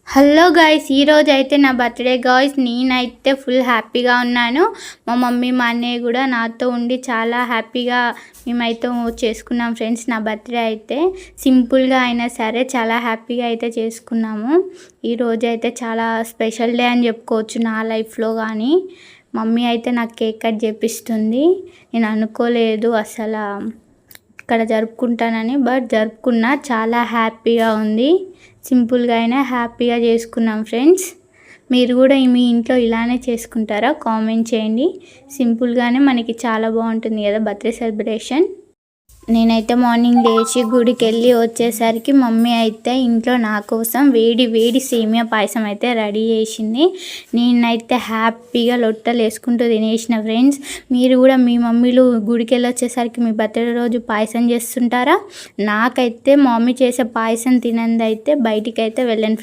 Hello guys, ఈరోజు అయితే నా బర్త్డే గాయ్స్. నేనైతే ఫుల్ హ్యాపీగా ఉన్నాను. మా మమ్మీ మా అన్నయ్య కూడా నాతో ఉండి చాలా హ్యాపీగా మేమైతే చేసుకున్నాం ఫ్రెండ్స్. నా బర్త్డే అయితే సింపుల్గా అయినా సరే చాలా హ్యాపీగా అయితే చేసుకున్నాము. ఈరోజు అయితే చాలా స్పెషల్ డే అని చెప్పుకోవచ్చు నా లైఫ్లో. కానీ మమ్మీ అయితే నాకు కేక్ కట్ చేపిస్తుంది. నేను అనుకోలేదు అసలు ఇక్కడ జరుపుకుంటానని, బట్ జరుపుకున్నా. చాలా హ్యాపీగా ఉంది. సింపుల్గా అయినా హ్యాపీగా చేసుకున్నాం ఫ్రెండ్స్. మీరు కూడా మీ ఇంట్లో ఇలానే చేసుకుంటారా? కామెంట్ చేయండి. సింపుల్గానే మనకి చాలా బాగుంటుంది కదా బర్త్డే సెలబ్రేషన్. నేనైతే మార్నింగ్ లేచి గుడికి వెళ్ళి వచ్చేసరికి మమ్మీ అయితే ఇంట్లో నా కోసం వేడి వేడి సేమియా పాయసం అయితే రెడీ చేసింది. నేనైతే హ్యాపీగా లొట్టలు వేసుకుంటూ తినేసిన ఫ్రెండ్స్. మీరు కూడా మీ మమ్మీలు గుడికి వెళ్ళి వచ్చేసరికి మీ బర్త్డే రోజు పాయసం చేస్తుంటారా? నాకైతే మమ్మీ చేసే పాయసం తినంది అయితే బయటికి అయితే వెళ్ళాను ఫ్రెండ్స్.